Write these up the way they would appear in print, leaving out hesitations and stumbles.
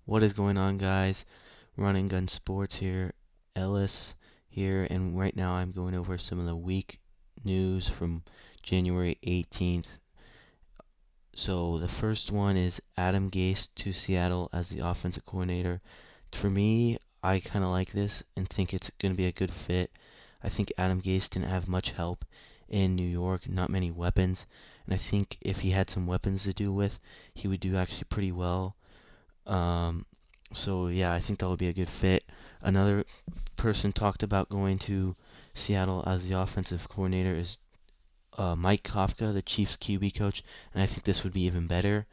What is going on, guys? Running Gun Sports here, Ellis here, and right now I'm going over some of the week news from January 18th. So the first one is Adam Gase to Seattle as the offensive coordinator. For me, I kind of like this and think it's going to be a good fit. I think Adam Gase didn't have much help in New York, not many weapons, and I think if he had some weapons to do with, he would do actually pretty well. Um, so yeah, I think that would be a good fit. Another person talked about going to Seattle as the offensive coordinator is Mike Kafka, the Chiefs QB coach, and I think this would be even better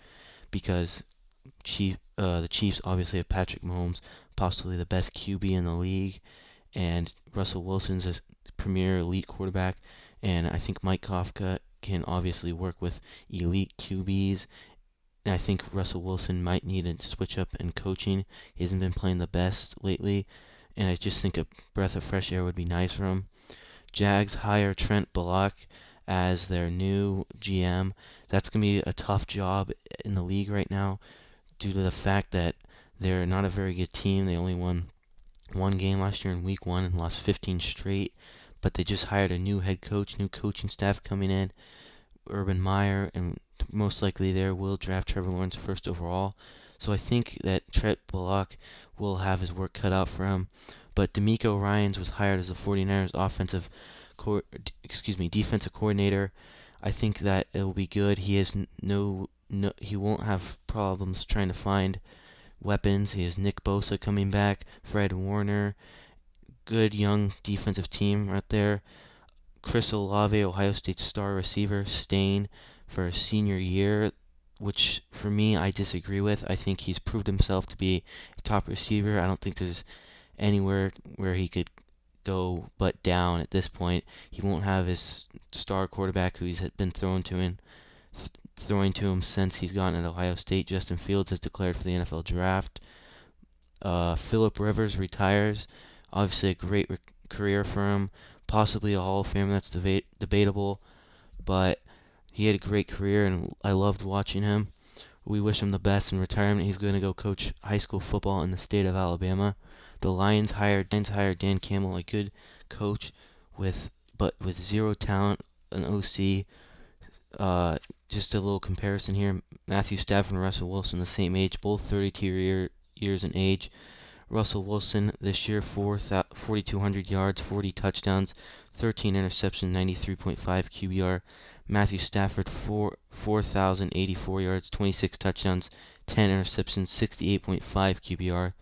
because the Chiefs obviously have Patrick Mahomes, possibly the best QB in the league, and Russell Wilson's a premier elite quarterback, and I think Mike Kafka can obviously work with elite QBs, and I think Russell Wilson might need a switch up in coaching. He hasn't been playing the best lately, and I just think a breath of fresh air would be nice for him. Jags hire Trent Bullock as their new GM. That's going to be a tough job in the league right now due to the fact that they're not a very good team. They only won one game last year in week one and lost 15 straight, but they just hired a new head coach, new coaching staff coming in, Urban Meyer, and most likely there will draft Trevor Lawrence first overall. So I think that Trent Bullock will have his work cut out for him. But D'Amico Ryans was hired as the 49ers defensive coordinator. I think that it will be good. He has he won't have problems trying to find weapons. He has Nick Bosa coming back, Fred Warner, good young defensive team right there. Chris Olave, Ohio State star receiver, staying for a senior year, which for me I disagree with. I think he's proved himself to be a top receiver. I don't think there's anywhere where he could go but down at this point. He won't have his star quarterback who he's been throwing to him since he's gotten at Ohio State. Justin Fields has declared for the NFL draft. Philip Rivers retires. Obviously, a great career for him. Possibly a Hall of Famer. That's debatable, but he had a great career, and I loved watching him. We wish him the best in retirement. He's going to go coach high school football in the state of Alabama. The Lions hired Dan Campbell, a good coach with zero talent, an OC. Just a little comparison here: Matthew Stafford and Russell Wilson, the same age, both 32 years in age. Russell Wilson this year, 4,200 yards, 40 touchdowns, 13 interceptions, 93.5 QBR. Matthew Stafford, 4,084 yards, 26 touchdowns, 10 interceptions, 68.5 QBR.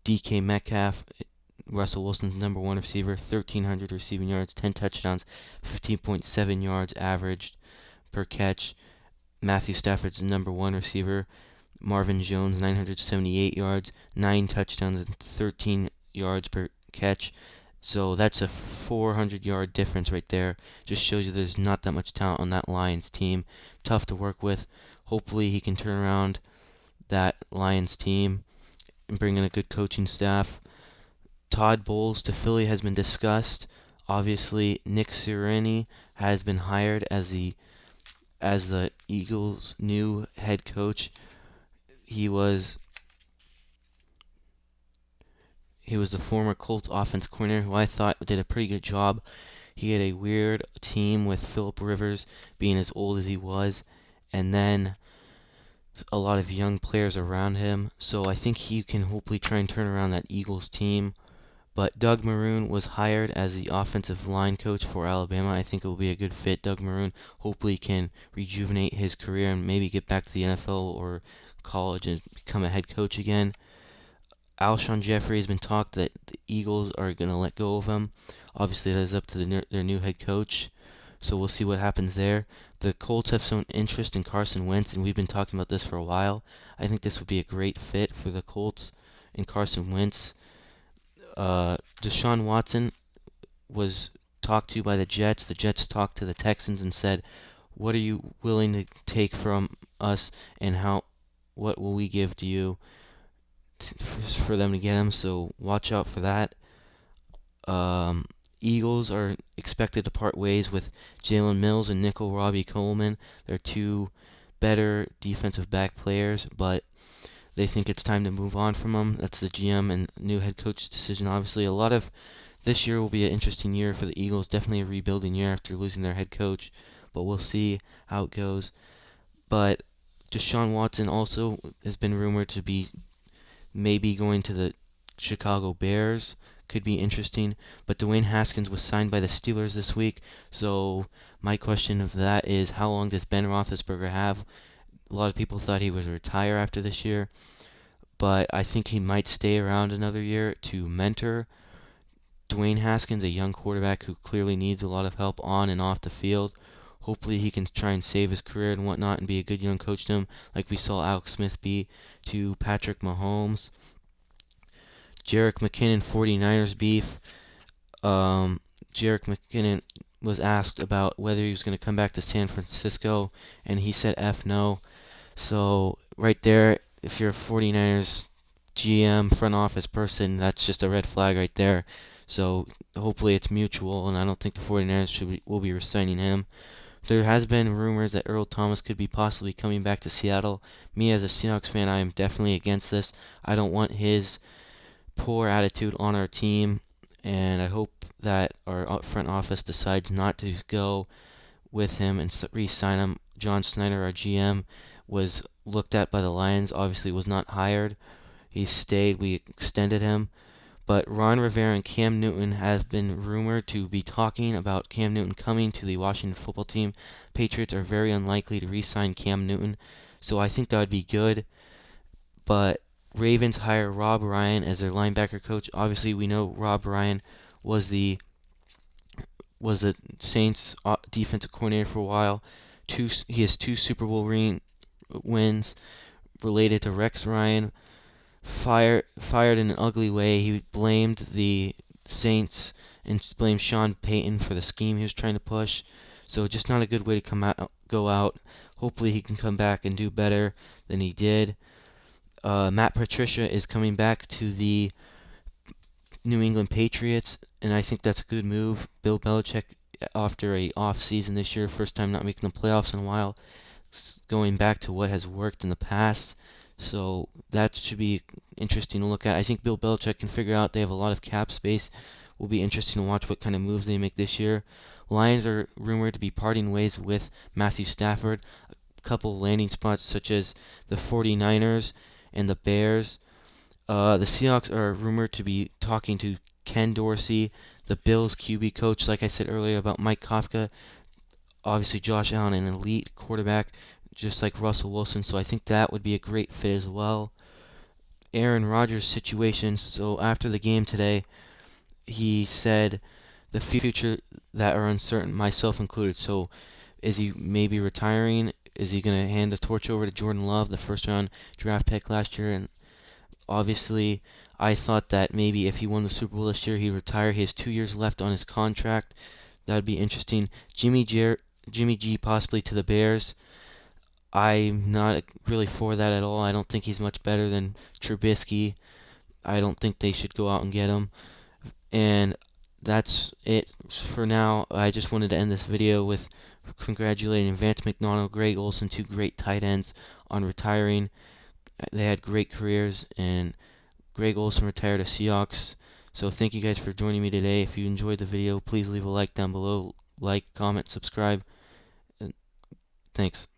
DK Metcalf, Russell Wilson's number one receiver, 1,300 receiving yards, 10 touchdowns, 15.7 yards averaged per catch. Matthew Stafford's number one receiver, Marvin Jones, 978 yards, 9 touchdowns, and 13 yards per catch. So that's a 400-yard difference right there. Just shows you there's not that much talent on that Lions team. Tough to work with. Hopefully he can turn around that Lions team and bring in a good coaching staff. Todd Bowles to Philly has been discussed. Obviously, Nick Sirianni has been hired as the Eagles' new head coach. He was he was the former Colts offense coordinator who I thought did a pretty good job. He had a weird team with Philip Rivers being as old as he was, and then a lot of young players around him. So I think he can hopefully try and turn around that Eagles team. But Doug Maroon was hired as the offensive line coach for Alabama. I think it will be a good fit. Doug Maroon hopefully can rejuvenate his career and maybe get back to the NFL or college and become a head coach again. Alshon Jeffrey has been talked that the Eagles are going to let go of him. Obviously, that is up to their new head coach. So we'll see what happens there. The Colts have shown interest in Carson Wentz, and we've been talking about this for a while. I think this would be a great fit for the Colts and Carson Wentz. Deshaun Watson was talked to by the Jets. The Jets talked to the Texans and said, "What are you willing to take from us, and what will we give to you for them to get him?" So watch out for that. Um, Eagles are expected to part ways with Jalen Mills and Nickel Robbie Coleman. They're two better defensive back players, but they think it's time to move on from him. That's the GM and new head coach's decision. Obviously, a lot of this year will be an interesting year for the Eagles. Definitely a rebuilding year after losing their head coach, but we'll see how it goes. But Deshaun Watson also has been rumored to be maybe going to the Chicago Bears. Could be interesting. But Dwayne Haskins was signed by the Steelers this week. So my question of that is, how long does Ben Roethlisberger have? A lot of people thought he would retire after this year, but I think he might stay around another year to mentor Dwayne Haskins, a young quarterback who clearly needs a lot of help on and off the field. Hopefully he can try and save his career and whatnot and be a good young coach to him, like we saw Alex Smith be to Patrick Mahomes. Jerick McKinnon 49ers beef. Jerick McKinnon was asked about whether he was going to come back to San Francisco, and he said F no. So right there, if you're a 49ers GM, front office person, that's just a red flag right there. So hopefully it's mutual, and I don't think the 49ers will be re-signing him. There has been rumors that Earl Thomas could be possibly coming back to Seattle. Me as a Seahawks fan, I am definitely against this. I don't want his poor attitude on our team, and I hope that our front office decides not to go with him and re-sign him. John Snyder, our GM, was looked at by the Lions, obviously was not hired. He stayed, we extended him. But Ron Rivera and Cam Newton have been rumored to be talking about Cam Newton coming to the Washington football team. Patriots are very unlikely to re-sign Cam Newton, so I think that would be good. But Ravens hire Rob Ryan as their linebacker coach. Obviously, we know Rob Ryan was the Saints defensive coordinator for a while. He has 2 Super Bowl wins related to Rex Ryan. Fired in an ugly way. He blamed the Saints and blamed Sean Payton for the scheme he was trying to push. So just not a good way to go out. Hopefully he can come back and do better than he did. Matt Patricia is coming back to the New England Patriots, and I think that's a good move. Bill Belichick, after a off season this year, first time not making the playoffs in a while, going back to what has worked in the past. So that should be interesting to look at. I think Bill Belichick can figure out they have a lot of cap space. Will be interesting to watch what kind of moves they make this year. Lions are rumored to be parting ways with Matthew Stafford. A couple landing spots such as the 49ers and the Bears. The Seahawks are rumored to be talking to Ken Dorsey, the Bills QB coach, like I said earlier about Mike Kafka. Obviously, Josh Allen, an elite quarterback, just like Russell Wilson, so I think that would be a great fit as well. Aaron Rodgers' situation, so after the game today, he said the future that are uncertain, myself included. So is he maybe retiring? Is he going to hand the torch over to Jordan Love, the first round draft pick last year? And obviously, I thought that maybe if he won the Super Bowl this year, he'd retire. He has 2 years left on his contract. That would be interesting. Jimmy G possibly to the Bears. I'm not really for that at all. I don't think he's much better than Trubisky. I don't think they should go out and get him. And that's it for now. I just wanted to end this video with congratulating Vance McDonald, Greg Olsen, 2 great tight ends, on retiring. They had great careers, and Greg Olsen retired as Seahawks. So thank you guys for joining me today. If you enjoyed the video, please leave a like down below. Like, comment, subscribe. Thanks.